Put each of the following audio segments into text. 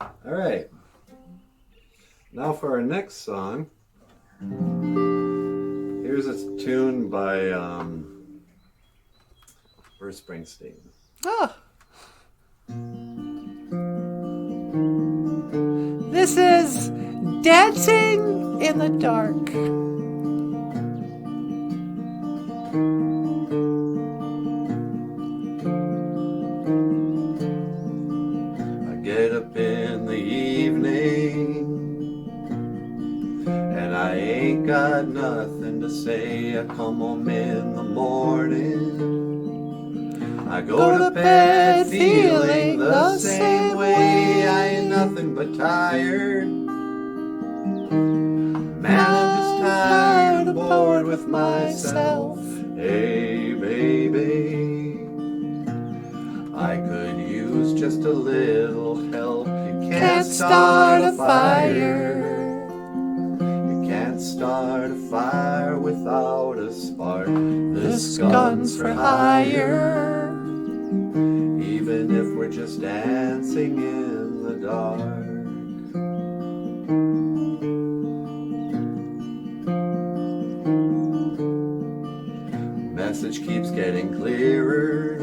All right. Now for our next song. Here's a tune by Bruce Springsteen. Ah. This is Dancing in the Dark. I get up in the evening and I ain't got nothing to say. I come home in the morning, I go to bed feeling the same way. I ain't nothing but tired. Man, I'm just tired and bored with myself. Hey, baby, I could use just a little help. You can't start a fire. You can't start a fire without a spark. This gun's for hire. Even if we're just dancing in the dark. Message keeps getting clearer.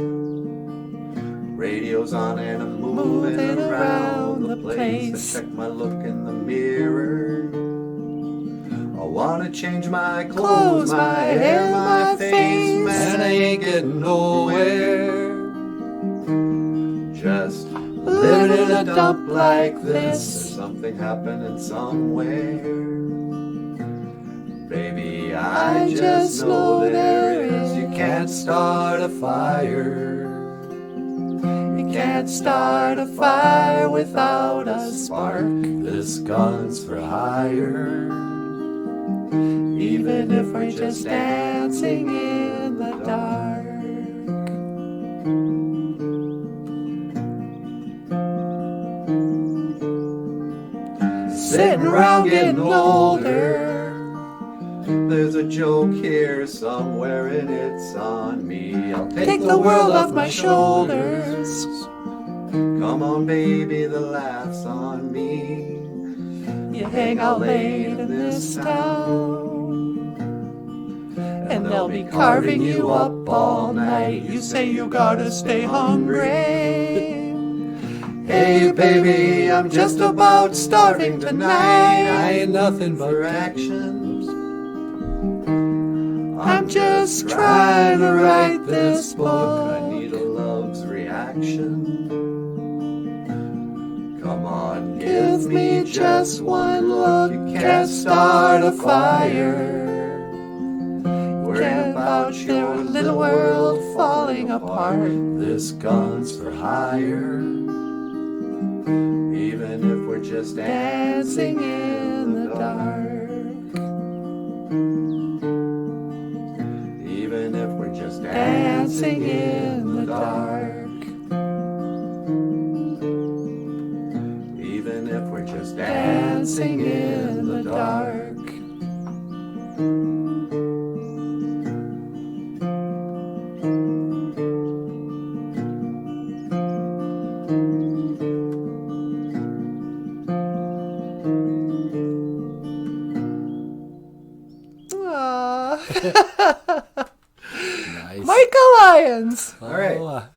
Radio's on and I'm moving around the place. I check my look in the mirror. I wanna change my clothes, my hair, my face. Man, I ain't getting nowhere. Just living in a dump like this. There's something happening somewhere. Baby, I just know there is. You can't start a fire. You can't start a fire without a spark. This gun's for hire. Even if we're just dancing in the dark. Sitting around getting older. There's a joke here somewhere and it's on me. I'll take the world off my shoulders. Come on, baby, the laugh's on me. You hang out late in this town, and they'll be carving you up all night. You say you gotta stay hungry. Hey, baby, I'm just about starving tonight. I ain't nothing but actions. I'm just trying to write this book. I need a love's reaction. Come on, give me just one look. You can't start a fire. Worrying about your little world falling apart. This gun's for hire. Even if we're just dancing in the dark. Even if we're just dancing in the dark. Even if we're just dancing in the dark. Michael Lyons. All right.